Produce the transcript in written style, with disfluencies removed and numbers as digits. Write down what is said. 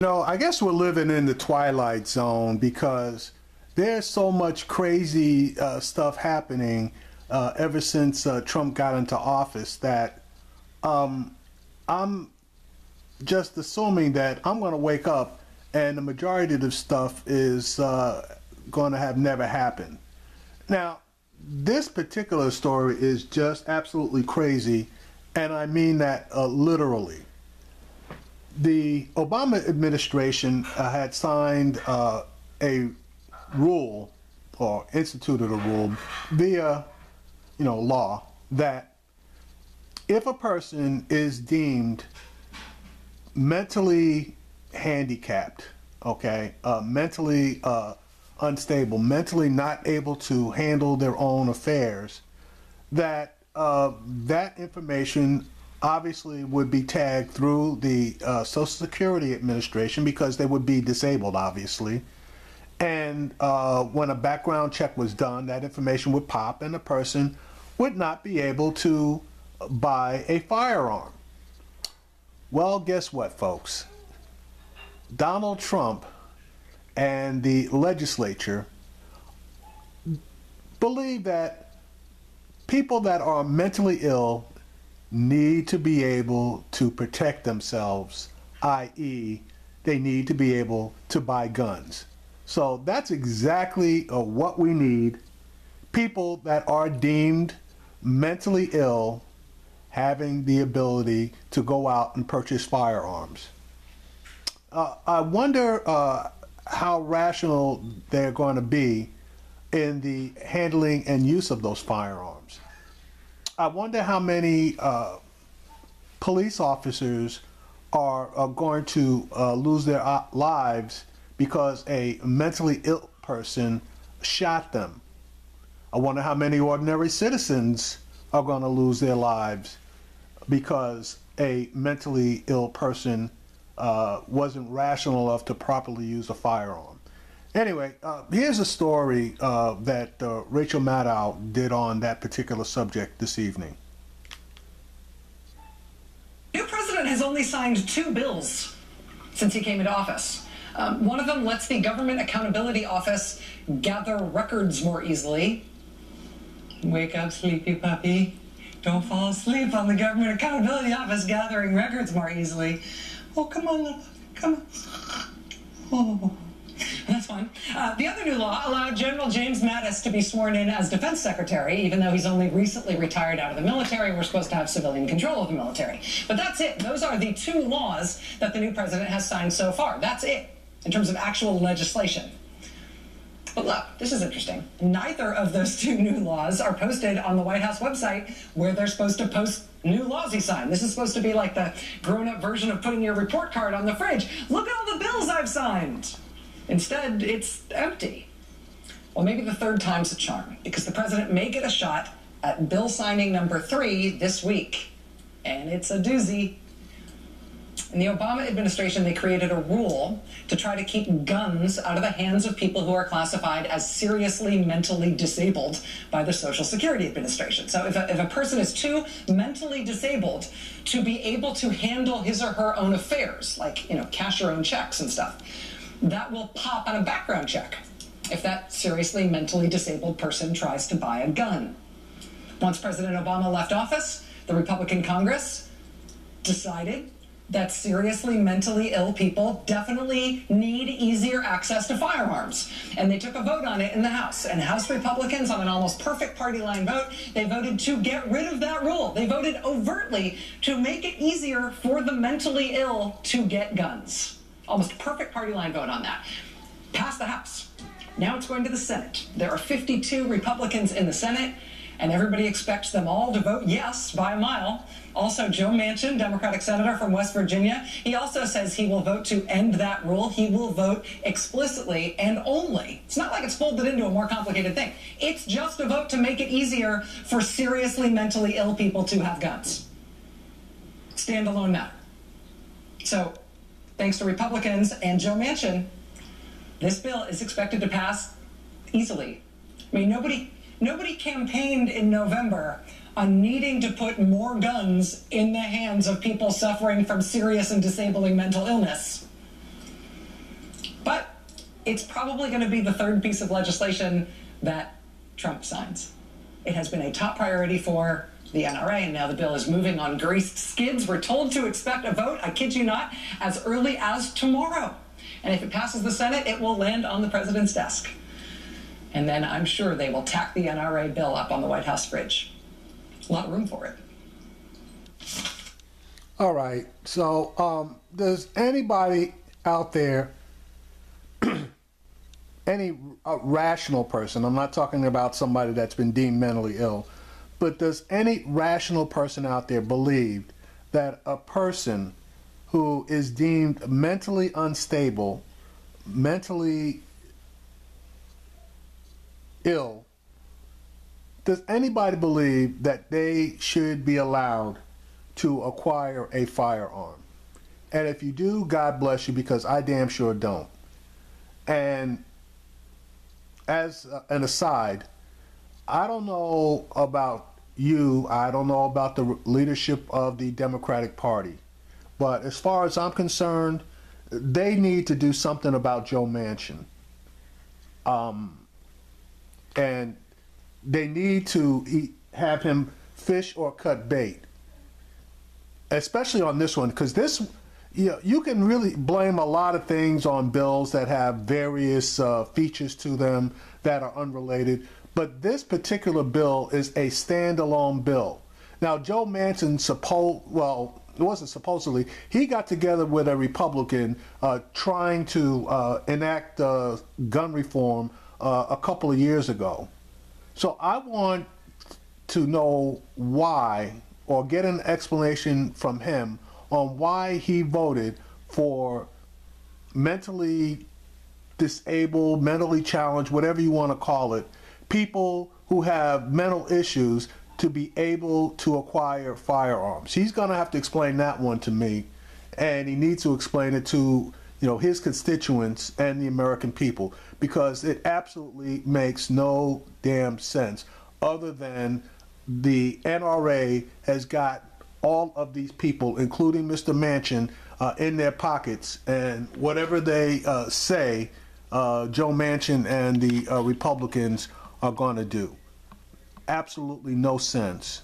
I guess we're living in the twilight zone because there's so much crazy stuff happening ever since Trump got into office that I'm just assuming that I'm going to wake up and the majority of the stuff is going to have never happened. Now, this particular story is just absolutely crazy, and I mean that literally. The Obama administration had signed a rule or instituted a rule via, law that if a person is deemed mentally handicapped, mentally unstable, mentally not able to handle their own affairs, that that information obviously would be tagged through the Social Security Administration because they would be disabled, obviously. And when a background check was done, that information would pop and the person would not be able to buy a firearm. Well, guess what, folks? Donald Trump and the legislature believe that people that are mentally ill need to be able to protect themselves, i.e., they need to be able to buy guns. So that's exactly what we need. People that are deemed mentally ill having the ability to go out and purchase firearms. I wonder how rational they're going to be in the handling and use of those firearms. I wonder how many police officers are going to lose their lives because a mentally ill person shot them. I wonder how many ordinary citizens are going to lose their lives because a mentally ill person wasn't rational enough to properly use a firearm. Anyway, here's a story that Rachel Maddow did on that particular subject this evening. The new president has only signed 2 bills since he came into office. One of them lets the Government Accountability Office gather records more easily. Wake up, sleepy puppy. Don't fall asleep on the Government Accountability Office gathering records more easily. Oh, come on, little, come on. Oh. That's fine. The other new law allowed General James Mattis to be sworn in as Defense Secretary, even though he's only recently retired out of the military. We're supposed to have civilian control of the military. But that's it. Those are the 2 laws that the new president has signed so far. That's it, in terms of actual legislation. But look, this is interesting. Neither of those 2 new laws are posted on the White House website where they're supposed to post new laws he signed. This is supposed to be like the grown-up version of putting your report card on the fridge. Look at all the bills I've signed. Instead, it's empty. Well, maybe the 3rd time's a charm, because the president may get a shot at bill signing number 3 this week. And it's a doozy. In the Obama administration, they created a rule to try to keep guns out of the hands of people who are classified as seriously mentally disabled by the Social Security Administration. So if a person is too mentally disabled to be able to handle his or her own affairs, like, cash your own checks and stuff, that will pop on a background check if that seriously mentally disabled person tries to buy a gun. Once President Obama left office, the Republican Congress decided that seriously mentally ill people definitely need easier access to firearms. And they took a vote on it in the House. And House Republicans, on an almost perfect party line vote, they voted to get rid of that rule. They voted overtly to make it easier for the mentally ill to get guns. Almost perfect party line vote on that. Passed the House. Now it's going to the Senate. There are 52 Republicans in the Senate, and everybody expects them all to vote yes by a mile. Also, Joe Manchin, Democratic senator from West Virginia, he also says he will vote to end that rule. He will vote explicitly and only. It's not like it's folded into a more complicated thing. It's just a vote to make it easier for seriously mentally ill people to have guns. Standalone matter. So, thanks to Republicans and Joe Manchin, this bill is expected to pass easily. I mean, nobody campaigned in November on needing to put more guns in the hands of people suffering from serious and disabling mental illness. But it's probably going to be the third piece of legislation that Trump signs. It has been a top priority for the NRA, and now the bill is moving on greased skids. We're told to expect a vote, I kid you not, as early as tomorrow. And if it passes the Senate, it will land on the president's desk. And then I'm sure they will tack the NRA bill up on the White House fridge. A lot of room for it. All right. So, does anybody out there, any rational person, I'm not talking about somebody that's been deemed mentally ill, but does any rational person out there believe that a person who is deemed mentally unstable, mentally ill, does anybody believe that they should be allowed to acquire a firearm? And if you do, God bless you, because I damn sure don't. And as an aside, I don't know about you, I don't know about the leadership of the Democratic Party, but as far as I'm concerned, they need to do something about Joe Manchin. And they need to have him fish or cut bait, especially on this one, because this, you can really blame a lot of things on bills that have various features to them that are unrelated, but this particular bill is a standalone bill. Now, Joe Manchin it wasn't supposedly, he got together with a Republican trying to enact gun reform a couple of years ago. So I want to know why, or get an explanation from him on why he voted for mentally disabled, mentally challenged, whatever you want to call it, people who have mental issues to be able to acquire firearms. He's going to have to explain that one to me, and he needs to explain it to his constituents and the American people, because it absolutely makes no damn sense, other than the NRA has got all of these people, including Mr. Manchin, in their pockets, and whatever they say, Joe Manchin and the Republicans are going to do. Absolutely no sense.